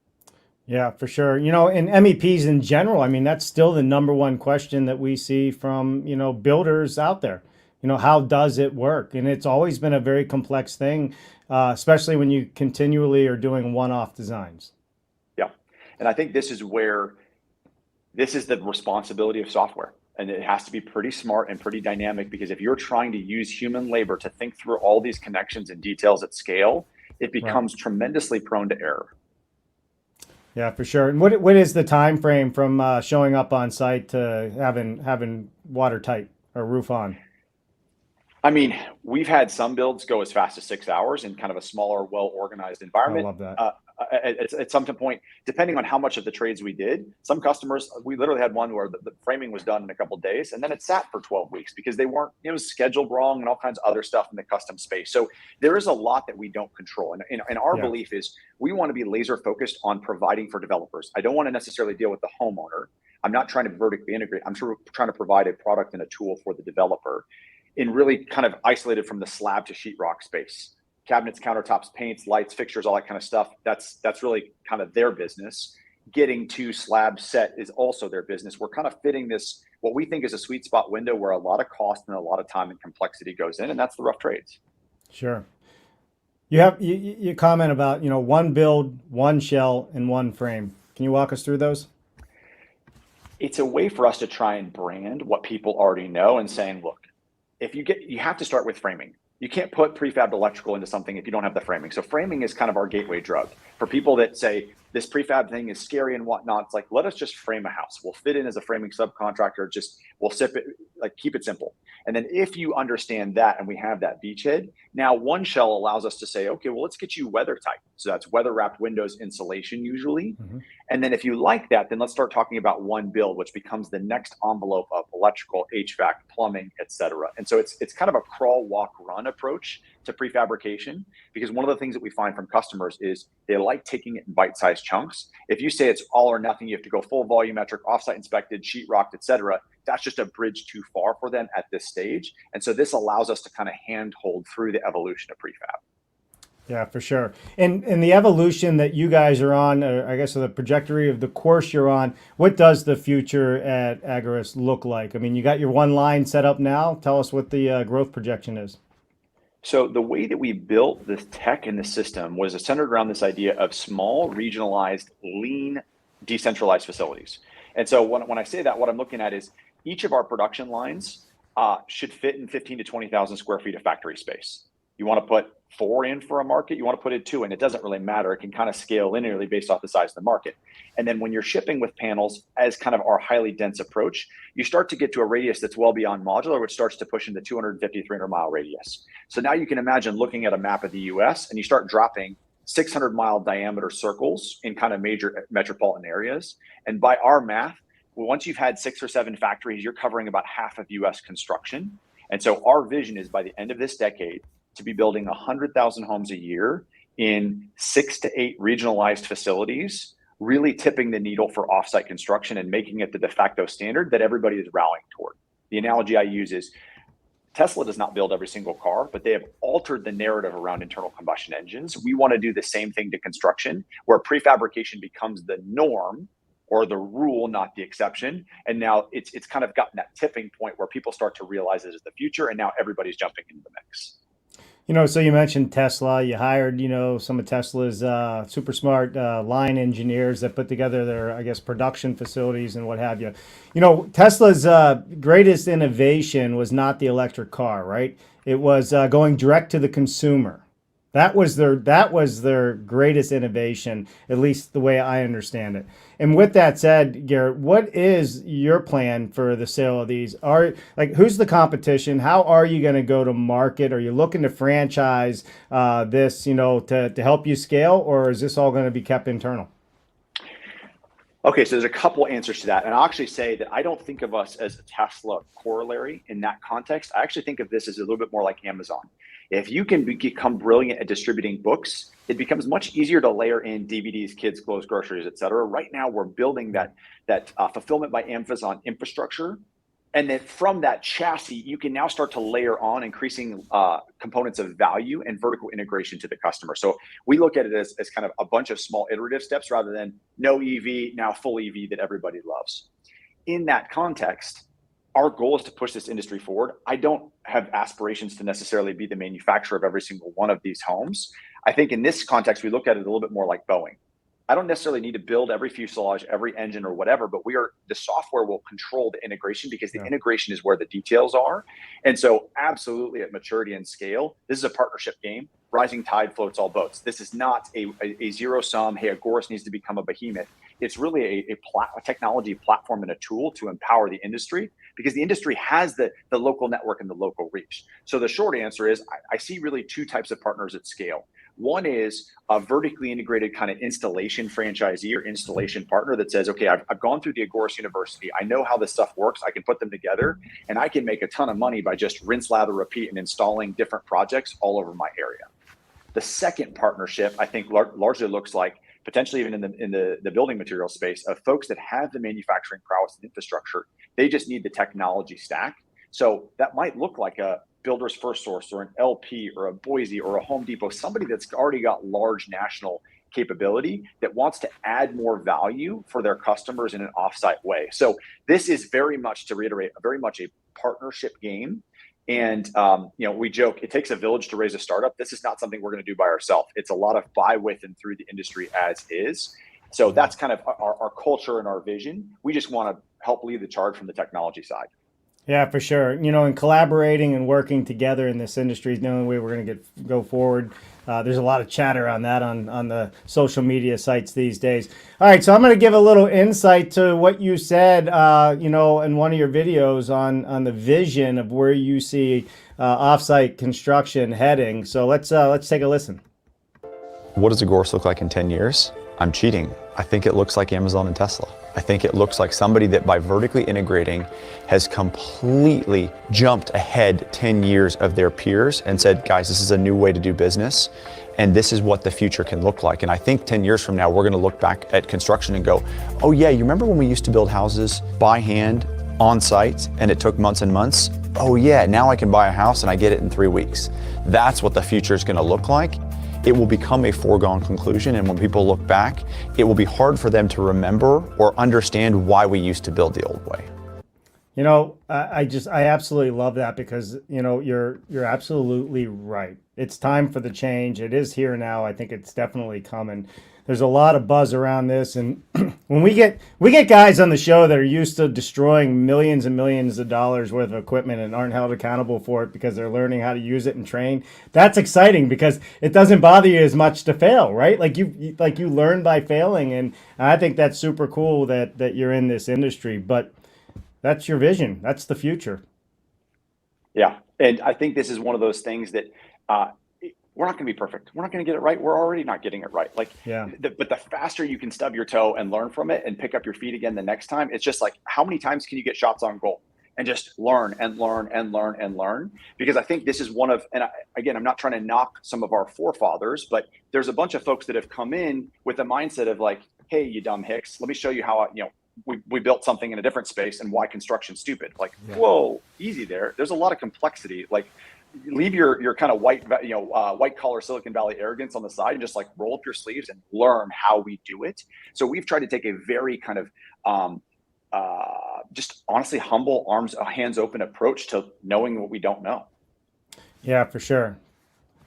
Yeah, for sure. In MEPs in general, I mean, that's still the number one question that we see from, builders out there. How does it work? And it's always been a very complex thing, especially when you continually are doing one-off designs. Yeah. And I think this is the responsibility of software. And it has to be pretty smart and pretty dynamic because if you're trying to use human labor to think through all these connections and details at scale, it becomes tremendously prone to error. Yeah, for sure. And what is the time frame from showing up on site to having watertight or roof on? I mean, we've had some builds go as fast as 6 hours in kind of a smaller, well-organized I environment. love that. At some point, depending on how much of the trades we did, some customers, we literally had one where the framing was done in a couple of days, and then it sat for 12 weeks because they weren't, it was scheduled wrong and all kinds of other stuff in the custom space. So there is a lot that we don't control. And our Yeah, belief is we want to be laser focused on providing for developers. I don't want to necessarily deal with the homeowner. I'm not trying to vertically integrate. I'm trying to provide a product and a tool for the developer in really kind of isolated from the slab to sheetrock space. Cabinets, countertops, paints, lights, fixtures, all that kind of stuff. That's really kind of their business. Getting to slab set is also their business. We're kind of fitting this what we think is a sweet spot window where a lot of cost and a lot of time and complexity goes in, and that's the rough trades. sure. You comment about, one build, one shell, and one frame. Can you walk us through those? It's a way for us to try and brand what people already know and saying, look, if you have to start with framing. You can't put prefab electrical into something if you don't have the framing. So framing is kind of our gateway drug for people that say this prefab thing is scary and whatnot. It's like, let us just frame a house. We'll fit in as a framing subcontractor. Just we'll sip it, like keep it simple. And then if you understand that and we have that beachhead, now one shell allows us to say, okay, well, let's get you weather tight. So that's weather wrapped windows insulation usually. Hmm. And then if you like that, then let's start talking about one build, which becomes the next envelope of electrical, HVAC, plumbing, et cetera. And so it's kind of a crawl, walk, run approach to prefabrication, because one of the things that we find from customers is they like taking it in bite-sized chunks. If you say it's all or nothing, you have to go full volumetric, offsite inspected, sheetrocked, et cetera. That's just a bridge too far for them at this stage. And so this allows us to kind of handhold through the evolution of prefab. Yeah, for sure. And the evolution that you guys are on, or I guess the trajectory of the course you're on, what does the future at Agorist look like? I mean, you got your one line set up now. Tell us what the growth projection is. So the way that we built this tech and the system was centered around this idea of small, regionalized, lean, decentralized facilities. And so when I say that, what I'm looking at is each of our production lines should fit in 15 to 20,000 square feet of factory space. You want to put four in for a market, you want to put in two in. It doesn't really matter. It can kind of scale linearly based off the size of the market. And then when you're shipping with panels as kind of our highly dense approach, you start to get to a radius that's well beyond modular, which starts to push into 250, 300-mile radius. So now you can imagine looking at a map of the US and you start dropping 600-mile diameter circles in kind of major metropolitan areas. And by our math, once you've had 6 or 7 factories, you're covering about half of US construction. And so our vision is by the end of this decade to be building 100,000 homes a year in 6 to 8 regionalized facilities, really tipping the needle for offsite construction and making it the de facto standard that everybody is rallying toward. The analogy I use is Tesla does not build every single car, but they have altered the narrative around internal combustion engines. We want to do the same thing to construction, where prefabrication becomes the norm or the rule, not the exception. And now it's kind of gotten that tipping point where people start to realize it is the future, and now everybody's jumping into the mix. So you mentioned Tesla. You hired, some of Tesla's super smart line engineers that put together their, I guess, production facilities and what have you. Tesla's greatest innovation was not the electric car, right? It was going direct to the consumer. That was their greatest innovation, at least the way I understand it. And with that said, Garrett, what is your plan for the sale of these? Who's the competition? How are you going to go to market? Are you looking to franchise this, to help you scale, or is this all going to be kept internal? Okay, so there's a couple answers to that. And I'll actually say that I don't think of us as a Tesla corollary in that context. I actually think of this as a little bit more like Amazon. If you can become brilliant at distributing books, it becomes much easier to layer in DVDs, kids' clothes, groceries, et cetera. Right now, we're building that fulfillment by Amazon infrastructure. And then from that chassis, you can now start to layer on increasing components of value and vertical integration to the customer. So we look at it as kind of a bunch of small iterative steps rather than no EV, now full EV that everybody loves. In that context, our goal is to push this industry forward. I don't have aspirations to necessarily be the manufacturer of every single one of these homes. I think in this context, we look at it a little bit more like Boeing. I don't necessarily need to build every fuselage, every engine or whatever, but the software will control the integration because the integration is where the details are. And so absolutely at maturity and scale, this is a partnership game. Rising tide floats all boats. This is not a zero sum, hey, Agorist needs to become a behemoth. It's really a technology platform and a tool to empower the industry because the industry has the local network and the local reach. So the short answer is I see really two types of partners at scale. One is a vertically integrated kind of installation franchisee or installation partner that says, okay, I've gone through the Agorist University. I know how this stuff works. I can put them together and I can make a ton of money by just rinse, lather, repeat and installing different projects all over my area. The second partnership, I think, largely looks like potentially even in the building material space of folks that have the manufacturing prowess and infrastructure. They just need the technology stack. So that might look like a Builders First Source or an LP or a Boise or a Home Depot, somebody that's already got large national capability that wants to add more value for their customers in an offsite way. So this is very much, to reiterate, very much a partnership game. And we joke, it takes a village to raise a startup. This is not something we're going to do by ourselves. It's a lot of by, with, and through the industry as is. So that's kind of our culture and our vision. We just want to help lead the charge from the technology side. Yeah, for sure. And collaborating and working together in this industry is the only way we're going to go forward. There's a lot of chatter on that on the social media sites these days. All right, so I'm going to give a little insight to what you said, in one of your videos on the vision of where you see offsite construction heading. So let's take a listen. What does Agorist look like in 10 years? I'm cheating. I think it looks like Amazon and Tesla. I think it looks like somebody that by vertically integrating has completely jumped ahead 10 years of their peers and said, guys, this is a new way to do business. And this is what the future can look like. And I think 10 years from now, we're going to look back at construction and go, oh yeah, you remember when we used to build houses by hand on site and it took months and months? Oh yeah, now I can buy a house and I get it in 3 weeks. That's what the future is going to look like. It will become a foregone conclusion, and when people look back, it will be hard for them to remember or understand why we used to build the old way. I absolutely love that because, you're absolutely right. It's time for the change. It is here now. I think it's definitely coming. There's a lot of buzz around this, and when we get guys on the show that are used to destroying millions and millions of dollars worth of equipment and aren't held accountable for it because they're learning how to use it and train, that's exciting because it doesn't bother you as much to fail, right? Like you learn by failing, and I think that's super cool that you're in this industry. But that's your vision. That's the future. Yeah, and I think this is one of those things that. We're not going to be perfect. We're not going to get it right. We're already not getting it right. But the faster you can stub your toe and learn from it and pick up your feet again the next time, it's just like, how many times can you get shots on goal and just learn and learn and learn and learn? Because I think this is one of, again, I'm not trying to knock some of our forefathers, but there's a bunch of folks that have come in with a mindset of like, hey, you dumb hicks, let me show you how, we built something in a different space and why construction's stupid. Like, whoa, easy there. There's a lot of complexity. Like, leave your kind of white collar Silicon Valley arrogance on the side and just like roll up your sleeves and learn how we do it. So we've tried to take a very kind of just honestly humble, hands open approach to knowing what we don't know. Yeah, for sure.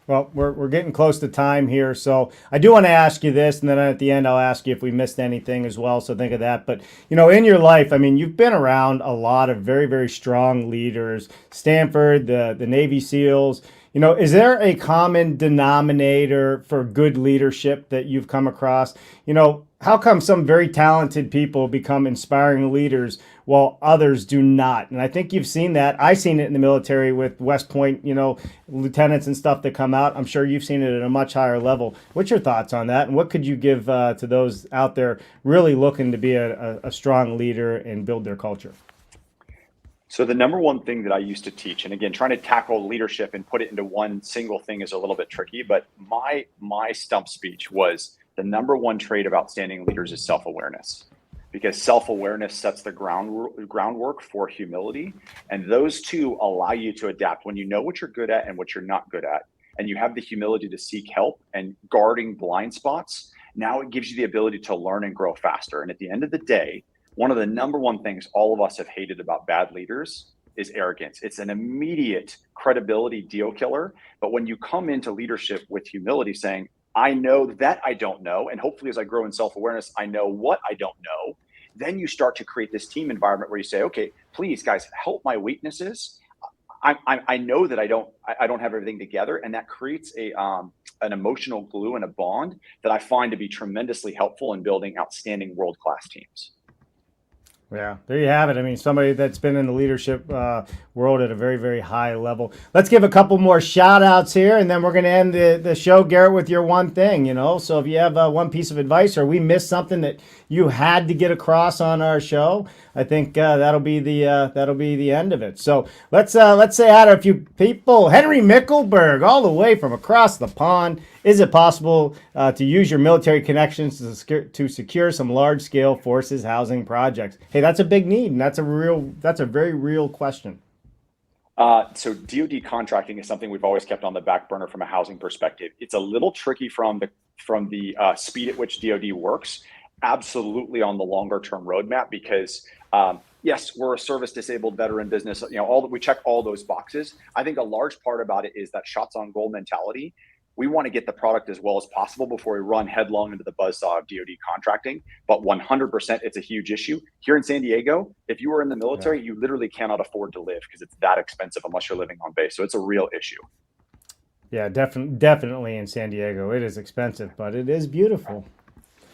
Well, we're getting close to time here, so I do want to ask you this, and then at the end I'll ask you if we missed anything as well, so think of that. But, in your life, you've been around a lot of very, very strong leaders, Stanford, the Navy SEALs. Is there a common denominator for good leadership that you've come across? How come some very talented people become inspiring leaders while others do not? And I think you've seen that. I've seen it in the military with West Point, lieutenants and stuff that come out. I'm sure you've seen it at a much higher level. What's your thoughts on that? And what could you give to those out there really looking to be a strong leader and build their culture? So the number one thing that I used to teach, and again, trying to tackle leadership and put it into one single thing is a little bit tricky, but my stump speech was the number one trait of outstanding leaders is self-awareness, because self-awareness sets the groundwork for humility. And those two allow you to adapt when you know what you're good at and what you're not good at. And you have the humility to seek help and guarding blind spots. Now it gives you the ability to learn and grow faster. And at the end of the day, one of the number one things all of us have hated about bad leaders is arrogance. It's an immediate credibility deal killer. But when you come into leadership with humility saying, I know that I don't know. And hopefully, as I grow in self awareness, I know what I don't know. Then you start to create this team environment where you say, okay, please, guys, help my weaknesses. I know that I don't have everything together, and that creates an emotional glue and a bond that I find to be tremendously helpful in building outstanding world class teams. Yeah, there you have it. I mean, somebody that's been in the leadership world at a very, very high level. Let's give a couple more shout outs here, and then we're going to end the show, Garrett, with your one thing, So if you have one piece of advice or we missed something that you had to get across on our show, I think that'll be the end of it. So let's say hi to a few people. Henry Mickelberg, all the way from across the pond. Is it possible to use your military connections to secure some large-scale forces housing projects? Hey, that's a big need, and that's a very real question. So DoD contracting is something we've always kept on the back burner from a housing perspective. It's a little tricky from the speed at which DoD works. Absolutely on the longer-term roadmap because. Yes, we're a service-disabled veteran business. We check all those boxes. I think a large part about it is that shots on goal mentality. We want to get the product as well as possible before we run headlong into the buzzsaw of DoD contracting. But 100%, it's a huge issue. Here in San Diego, if you were in the military, you literally cannot afford to live because it's that expensive unless you're living on base. So it's a real issue. Yeah, definitely in San Diego. It is expensive, but it is beautiful.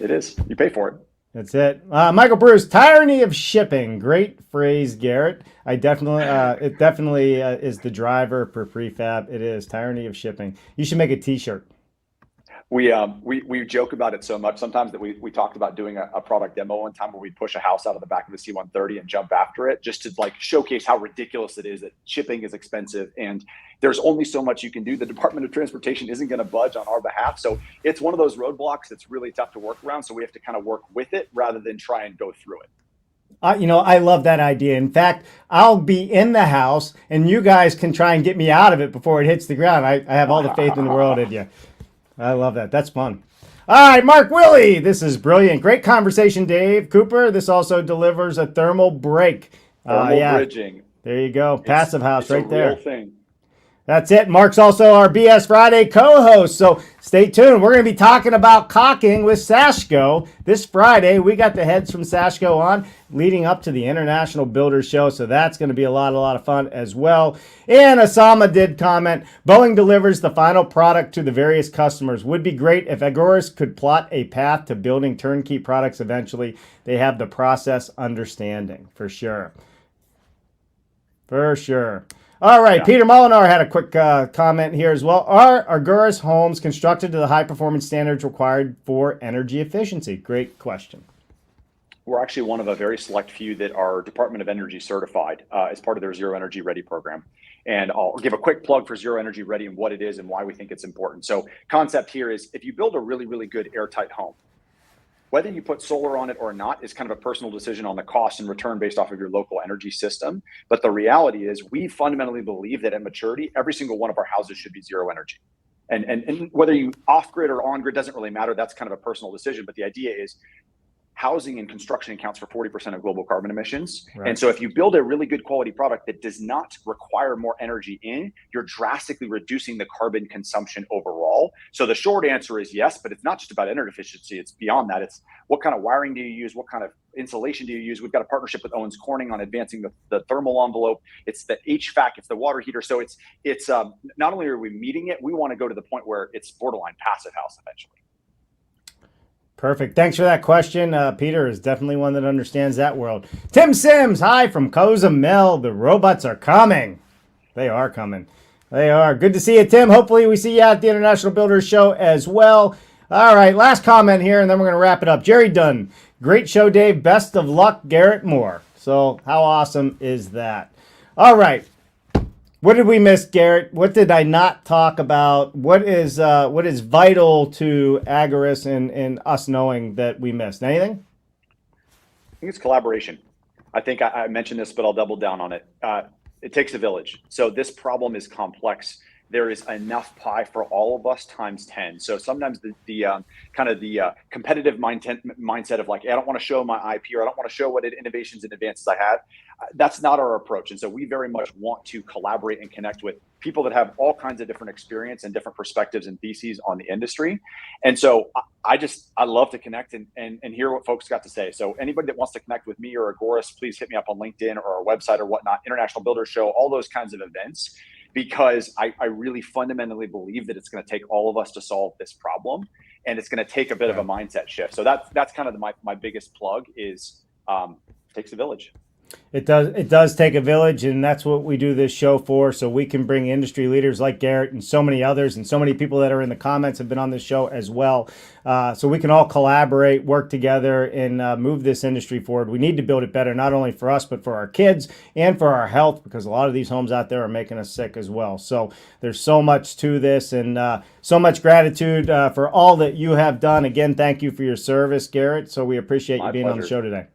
It is. You pay for it. That's it. Michael Bruce, tyranny of shipping. Great phrase, Garrett. It definitely is the driver for prefab. It is tyranny of shipping. You should make a T-shirt. We joke about it so much sometimes that we talked about doing a product demo one time where we push a house out of the back of a C-130 and jump after it just to showcase how ridiculous it is that shipping is expensive and there's only so much you can do. The Department of Transportation isn't going to budge on our behalf. So it's one of those roadblocks that's really tough to work around. So we have to kind of work with it rather than try and go through it. I love that idea. In fact, I'll be in the house and you guys can try and get me out of it before it hits the ground. I have all the faith in the world in you. I love that. That's fun. All right, Mark Willie. This is brilliant. Great conversation, Dave Cooper. This also delivers a thermal break. Bridging. There you go. Passive house it's right there. Real thing. That's it. Mark's also our BS Friday co-host, so stay tuned. We're going to be talking about caulking with Sashco this Friday. We got the heads from Sashco on leading up to the International Builders Show, so that's going to be a lot of fun as well. And Osama did comment, Boeing delivers the final product to the various customers. Would be great if Agoras could plot a path to building turnkey products eventually. They have the process understanding, for sure. For sure. All right, yeah. Peter Molinar had a quick comment here as well. Are Agoras homes constructed to the high-performance standards required for energy efficiency? Great question. We're actually one of a very select few that are Department of Energy certified as part of their Zero Energy Ready program. And I'll give a quick plug for Zero Energy Ready and what it is and why we think it's important. So concept here is if you build a really, really good airtight home, whether you put solar on it or not is kind of a personal decision on the cost and return based off of your local energy system. But the reality is we fundamentally believe that at maturity, every single one of our houses should be zero energy. And whether you off-grid or on-grid doesn't really matter. That's kind of a personal decision. But the idea is housing and construction accounts for 40% of global carbon emissions. Right. And so if you build a really good quality product that does not require more energy in, you're drastically reducing the carbon consumption overall. So the short answer is yes, but it's not just about energy efficiency. It's beyond that. It's what kind of wiring do you use? What kind of insulation do you use? We've got a partnership with Owens Corning on advancing the thermal envelope. It's the HVAC, it's the water heater. So it's not only are we meeting it, we want to go to the point where it's borderline passive house eventually. Perfect. Thanks for that question. Peter is definitely one that understands that world. Tim Sims, hi from Cozumel. The robots are coming. They are coming. They are. Good to see you, Tim. Hopefully we see you at the International Builders Show as well. All right, last comment here, and then we're going to wrap it up. Jerry Dunn, great show, Dave. Best of luck, Garrett Moore. So how awesome is that? All right. What did we miss, Garrett? What did I not talk about? What is vital to Agoras and us knowing that we missed? Anything? I think it's collaboration. I think I mentioned this, but I'll double down on it. It takes a village. So this problem is complex. there is enough pie for all of us times 10. So sometimes the kind of the competitive mindset of like, hey, I don't want to show my IP, or I don't want to show what innovations and advances I have. That's not our approach. And so we very much want to collaborate and connect with people that have all kinds of different experience and different perspectives and theses on the industry. And so I love to connect and hear what folks got to say. So anybody that wants to connect with me or Agoras, please hit me up on LinkedIn or our website or whatnot, International Builders Show, all those kinds of events, because I really fundamentally believe that it's going to take all of us to solve this problem, and it's going to take a bit of a mindset shift. So that's kind of my biggest plug is takes a village. It does take a village, and that's what we do this show for, so we can bring industry leaders like Garrett and so many others, and so many people that are in the comments have been on this show as well, so we can all collaborate, work together, and move this industry forward. We need to build it better, not only for us, but for our kids and for our health, because a lot of these homes out there are making us sick as well. So there's so much to this, and so much gratitude for all that you have done. Again, thank you for your service, Garrett, so we appreciate you being on the show today.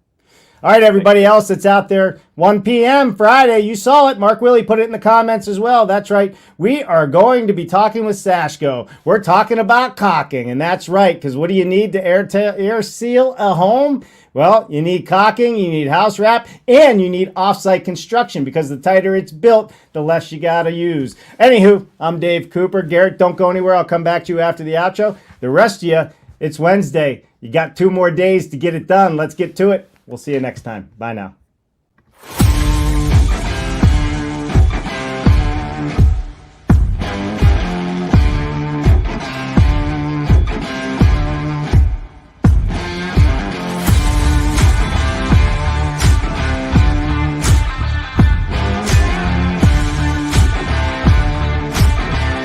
All right, everybody else that's out there, 1 p.m. Friday, you saw it. Mark Willie put it in the comments as well. That's right. We are going to be talking with Sashko. We're talking about caulking, and that's right, because what do you need to air seal a home? Well, you need caulking, you need house wrap, and you need offsite construction, because the tighter it's built, the less you got to use. Anywho, I'm Dave Cooper. Garrett, don't go anywhere. I'll come back to you after the outro. The rest of you, it's Wednesday. You got 2 more days to get it done. Let's get to it. We'll see you next time. Bye now.